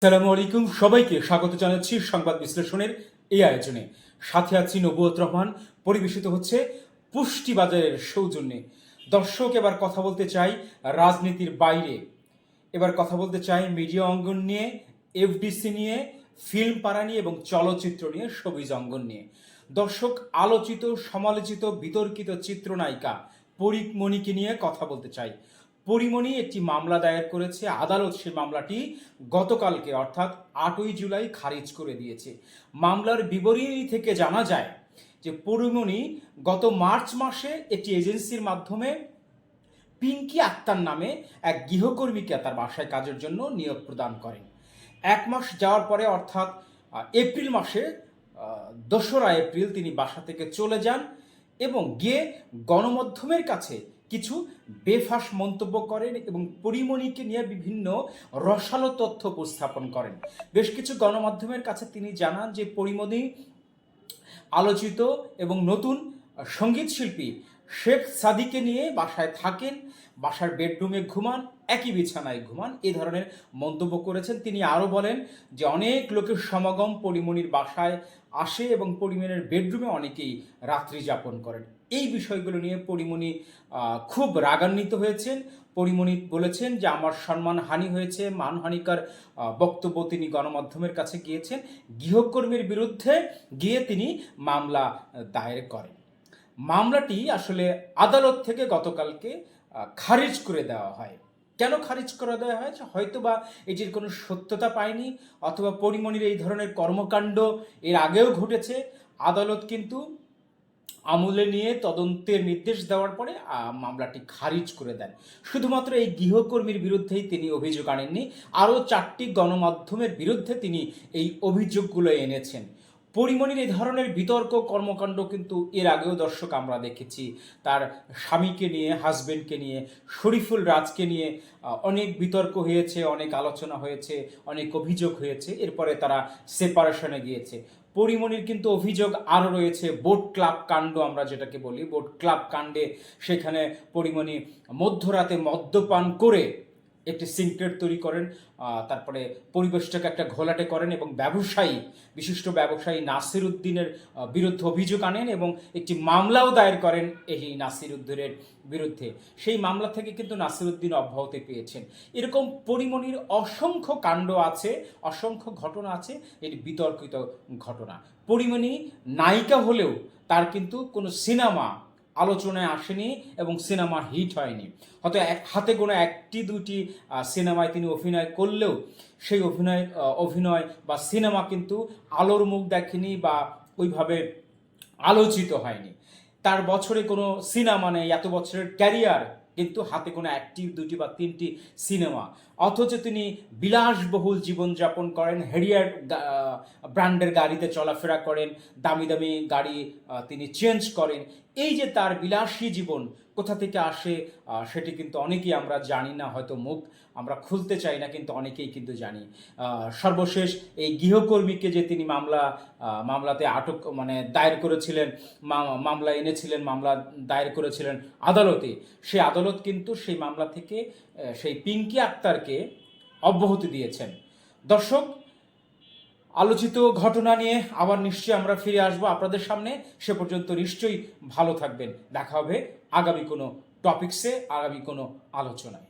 আসসালামু আলাইকুম, সবাইকে স্বাগত জানাচ্ছি সংবাদ বিশ্লেষণের এই আয়োজনে। সাথে আছি নবুয়ত রহমান। পরিবেশিত হচ্ছে পুষ্টিবাজারের সৌজন্যে। দর্শক, এবার কথা বলতে চাই রাজনীতির বাইরে। এবার কথা বলতে চাই মিডিয়া অঙ্গন নিয়ে, এফডিসি নিয়ে, ফিল্ম পাড়া নিয়ে এবং চলচ্চিত্র নিয়ে, শোবিজ অঙ্গন নিয়ে। দর্শক, আলোচিত, সমালোচিত, বিতর্কিত চিত্রনায়িকা পরীমণিকে নিয়ে কথা বলতে চাই। পরীমণি একটি মামলা দায়ের করেছে। আদালত সে মামলাটি গতকালকে অর্থাৎ 8ই জুলাই খারিজ করে দিয়েছে। মামলার বিবরণী থেকে জানা যায় যে পরীমণি গত মার্চ মাসে একটি এজেন্সির মাধ্যমে পিঙ্কি আক্তার নামে এক গৃহকর্মীকে তার বাসায় কাজের জন্য নিয়োগ প্রদান করেন। 1 মাস যাওয়ার পরে অর্থাৎ এপ্রিল মাসে 2রা এপ্রিল তিনি বাসা থেকে চলে যান এবং গিয়ে গণমাধ্যমের কাছে কিছু বেফাঁস মন্তব্য করেন এবং পরীমণিকে নিয়ে বিভিন্ন রসালো তথ্য উপস্থাপন করেন। বেশ কিছু গণমাধ্যমের কাছে তিনি জানান যে পরীমণি আলোচিত এবং নতুন সঙ্গীত শিল্পী শেখ সাদিকে নিয়ে বাসায় থাকেন, বাসার বেডরুমে ঘুমান, একই বিছানায় ঘুমান, এই ধরনের মন্তব্য করেছেন। তিনি আরও বলেন যে অনেক লোকের সমাগম পরীমণির বাসায় আসে এবং পরীমণির বেডরুমে অনেকেই রাত্রি যাপন করেন। এই বিষয়গুলো নিয়ে পরীমণি খুব রাগান্বিত হয়েছেন। পরীমণি বলেছেন যে আমার সম্মানহানি হয়েছে, মানহানিকার বক্তব্য তিনি গণমাধ্যমের কাছে গিয়েছেন। গৃহকর্মীর বিরুদ্ধে গিয়ে তিনি মামলা দায়ের করেন। মামলাটি আসলে আদালত থেকে গতকালকে খারিজ করে দেওয়া হয়। কেন খারিজ করে দেওয়া হয়েছে? হয়তো বা এটির কোনো সত্যতা পায়নি, অথবা পরীমণির এই ধরনের কর্মকাণ্ড এর আগেও ঘটেছে। আদালত কিন্তু আমলে নিয়ে তদন্তের নির্দেশ দেওয়ার পরে মামলাটি খারিজ করে দেন। শুধুমাত্র এই গৃহকর্মীর বিরুদ্ধেই তিনি অভিযোগ আনেননি, আরও 4টি গণমাধ্যমের বিরুদ্ধে তিনি এই অভিযোগগুলো এনেছেন। পরীমণির এই ধরনের বিতর্ক কর্মকাণ্ড কিন্তু এর আগেও দর্শক আমরা দেখেছি। তার স্বামীকে নিয়ে, হাজবেন্ডকে নিয়ে, শরীফুল রাজকে নিয়ে অনেক বিতর্ক হয়েছে, অনেক আলোচনা হয়েছে, অনেক অভিযোগ হয়েছে। এরপরে তারা সেপারেশনে গিয়েছে। পরীমণির কিন্তু অভিযোগ আরও রয়েছে বোট ক্লাব কাণ্ড, আমরা যেটাকে বলি বোট ক্লাব কাণ্ডে। সেখানে পরীমণি মধ্যরাতে মদ্যপান করে একটি সিনক্রেট তৈরি করেন, তারপরে পরিবেশটাকে একটা ঘোলাটে করেন এবং বিশিষ্ট ব্যবসায়ী নাসির উদ্দিনের বিরুদ্ধে অভিযোগ আনেন এবং একটি মামলাও দায়ের করেন এই নাসির উদ্দিনের বিরুদ্ধে। সেই মামলা থেকে কিন্তু নাসির উদ্দিন অব্যাহতি পেয়েছেন। এরকম পরীমণির অসংখ্য কাণ্ড আছে, অসংখ্য ঘটনা আছে, এটি বিতর্কিত ঘটনা। পরীমণি নায়িকা হলেও তার কিন্তু কোনো সিনেমা আলোচনায় আসেনি এবং সিনেমা হিট হয়নি। হয়তো হাতে গোনা 1-2টি সিনেমায় তিনি অভিনয় করলেও সেই অভিনয় বা সিনেমা কিন্তু আলোর মুখ দেখেনি বা ওইভাবে আলোচিত হয়নি। তার বছরে কোনো সিনেমা নেই, এত বছরের ক্যারিয়ার কিন্তু হাতে কোনো 1-2টি বা 3টি সিনেমা। অথচ তিনি বিলাসবহুল জীবনযাপন করেন, হেরিয়ার ব্র্যান্ডের গাড়িতে চলাফেরা করেন, দামি দামি গাড়ি তিনি চেঞ্জ করেন। এই যে তার বিলাসী জীবন কোথা থেকে আসে সেটি কিন্তু অনেকেই আমরা জানি না, হয়তো মুখ আমরা খুলতে চাই না, কিন্তু অনেকেই কিন্তু জানি। সর্বশেষ এই গৃহকর্মীকে যে তিনি মামলাতে দায়ের করেছিলেন, মামলা এনেছিলেন, মামলা দায়ের করেছিলেন আদালতে, সেই আদালত কিন্তু সেই মামলা থেকে সেই পিঙ্কি আক্তারকে অব্যাহতি দিয়েছেন। দর্শক, আলোচিত ঘটনা নিয়ে আবার নিশ্চয়ই আমরা ফিরে আসবো আপনাদের সামনে। সে পর্যন্ত নিশ্চয়ই ভালো থাকবেন। দেখা হবে আগামী কোনো টপিকসে, আগামী কোনো আলোচনায়।